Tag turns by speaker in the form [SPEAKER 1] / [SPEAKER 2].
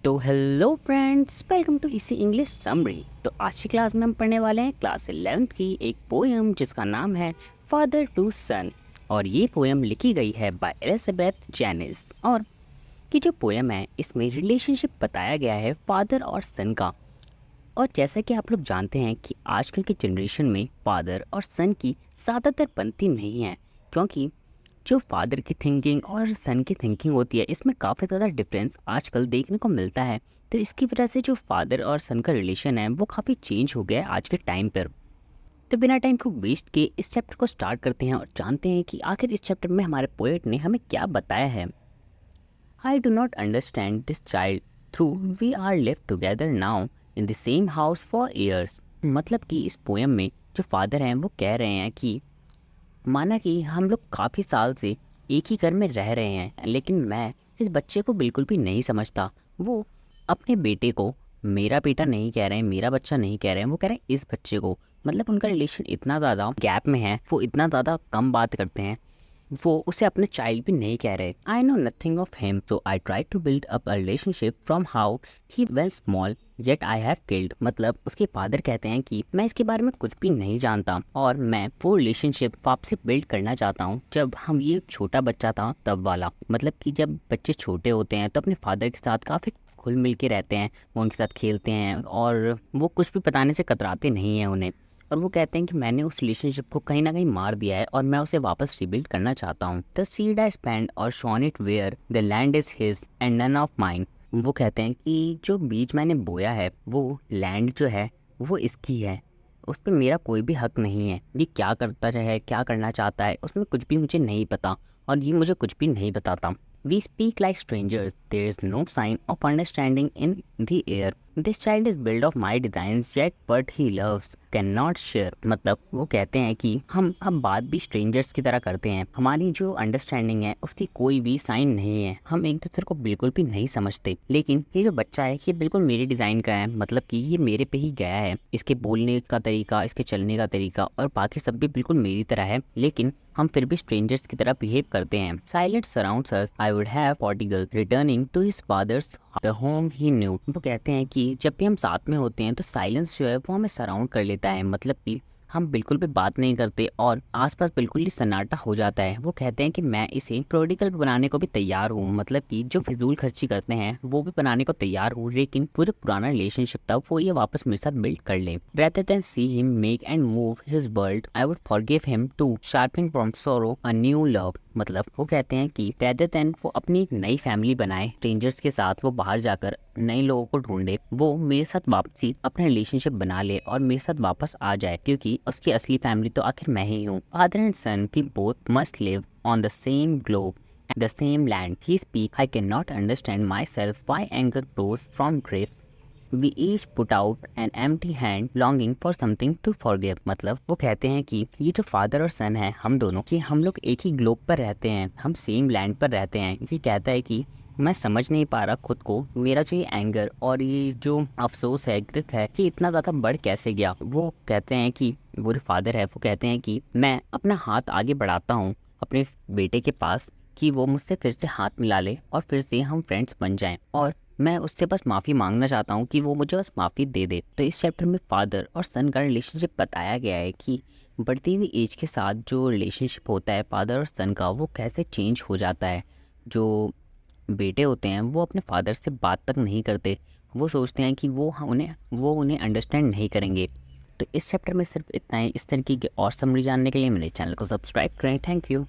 [SPEAKER 1] तो hello friends, welcome to इसी English summary. तो आज की क्लास में हम पढ़ने वाले हैं क्लास 11th की एक पोएम जिसका नाम है फादर टू सन। और ये पोएम लिखी गई है बाय एलिजाबेथ जेनिस। और ये जो पोएम है इसमें रिलेशनशिप बताया गया है फादर और सन का। और जैसा कि आप लोग जानते हैं कि आजकल की जनरेशन में फादर और सन की ज़्यादातर बनती नहीं है, क्योंकि जो फादर की थिंकिंग और सन की थिंकिंग होती है इसमें काफ़ी ज़्यादा डिफरेंस आजकल देखने को मिलता है। तो इसकी वजह से जो फादर और सन का रिलेशन है वो काफ़ी चेंज हो गया है आज के टाइम पर। तो बिना टाइम को वेस्ट किए इस चैप्टर को स्टार्ट करते हैं और जानते हैं कि आखिर इस चैप्टर में हमारे पोएट ने हमें क्या बताया है। I do not understand this child through we are live together now in the same house for years. मतलब कि इस पोएम में जो फादर हैं वो कह रहे हैं कि माना कि हम लोग काफ़ी साल से एक ही घर में रह रहे हैं, लेकिन मैं इस बच्चे को बिल्कुल भी नहीं समझता। वो अपने बेटे को मेरा बेटा नहीं कह रहे हैं, मेरा बच्चा नहीं कह रहे हैं, वो कह रहे हैं इस बच्चे को। मतलब उनका रिलेशन इतना ज़्यादा गैप में है, वो इतना ज़्यादा कम बात करते हैं, वो उसे अपने चाइल्ड भी नहीं कह रहे। I know nothing of him so I try to build up a relationship from how he well small jet I have killed. मतलब उसके फादर कहते हैं कि मैं इसके बारे में कुछ भी नहीं जानता और मैं वो रिलेशनशिप वापसी बिल्ड करना चाहता हूँ जब हम ये छोटा बच्चा था तब वाला। मतलब कि जब बच्चे छोटे होते हैं तो अपने फादर के साथ काफ़ी घुल मिल के रहते हैं, वो उनके साथ खेलते हैं और वो कुछ भी बताने से कतराते नहीं हैं उन्हें। और वो कहते हैं कि मैंने उस रिलेशनशिप को कहीं ना कहीं मार दिया है और मैं उसे वापस रिबिल्ड करना चाहता हूँ। द सीड आई स्पेंड और sown it where the land is his and none of mine. वो कहते हैं कि जो बीज मैंने बोया है वो लैंड जो है वो इसकी है, उस पर मेरा कोई भी हक नहीं है। ये क्या करता है, क्या करना चाहता है, उसमें कुछ भी मुझे नहीं पता और ये मुझे कुछ भी नहीं बताता। We speak like strangers. There is no sign of understanding in the air. This child is built of my designs, yet what he loves cannot share. मतलब वो कहते हैं कि हम बात भी स्ट्रेंजर्स की तरह करते हैं, हमारी जो अंडरस्टैंडिंग है उसकी कोई भी साइन नहीं है, हम एक दूसरे को बिल्कुल भी नहीं समझते। लेकिन ये जो बच्चा है ये बिल्कुल मेरे डिज़ाइन का है, मतलब कि ये मेरे पे ही गया है, इसके बोलने का तरीका, इसके चलने का तरीका और बाकी सब भी बिल्कुल मेरी तरह है, लेकिन हम फिर भी स्ट्रेंजर्स की तरह बिहेव करते हैं। Silence surrounds us, I would have prodigal returning to his father's the home he knew. वो कहते हैं कि जब भी हम साथ में होते हैं तो साइलेंस जो है वो हमें सराउंड कर लेता है, मतलब कि हम बिल्कुल भी बात नहीं करते और आसपास बिल्कुल ही सन्नाटा हो जाता है। वो कहते हैं कि मैं इसे प्रोडिकल बनाने को भी तैयार हूँ, मतलब कि जो फिजूल खर्ची करते हैं वो भी बनाने को तैयार हूँ, लेकिन पूरे पुराना रिलेशनशिप था वो ये वापस मेरे साथ बिल्ड कर ले। Rather than see him make and move his world, I would forgive him too, sharpening from sorrow a new love। मतलब वो कहते हैं कि rather than वो अपनी एक नई फैमिली बनाए, स्ट्रेंजर्स के साथ वो बाहर जाकर नए लोगों को ढूंढे, वो मेरे साथ वापसी अपना रिलेशनशिप बना ले और मेरे साथ वापस आ जाए, क्योंकि उसकी असली फैमिली तो आखिर मैं ही हूँ। Father and son we both must live on the same globe the same land he speak. I cannot understand myself why anger grows from grief. We each put out an empty hand longing for something to forgive। मतलब वो कहते हैं कि ये जो father और सन है हम दोनों, कि हम लोग एक ही ग्लोब पर रहते हैं, हम सेम लैंड पर रहते हैं। ये कहता है कि मैं समझ नहीं पा रहा खुद को, मेरा जो ये एंगर और ये जो अफसोस है, ग्रिफ है, कि इतना ज़्यादा बढ़ कैसे गया। वो कहते हैं कि वो जो फादर है वो कहते हैं कि मैं अपना हाथ आगे बढ़ाता हूँ अपने बेटे के पास कि वो मुझसे फिर से हाथ मिला ले और फिर से हम फ्रेंड्स बन जाएं, और मैं उससे बस माफ़ी मांगना चाहता हूँ कि वो मुझे बस माफ़ी दे दे। तो इस चैप्टर में फादर और सन का रिलेशनशिप बताया गया है कि बढ़ती हुई एज के साथ जो रिलेशनशिप होता है फादर और सन का वो कैसे चेंज हो जाता है। जो बेटे होते हैं वो अपने फादर से बात तक नहीं करते, वो सोचते हैं कि वो उन्हें अंडरस्टैंड नहीं करेंगे। तो इस चैप्टर में सिर्फ इतना ही। इस तरीके की और समरी जानने के लिए मेरे चैनल को सब्सक्राइब करें। Thank you.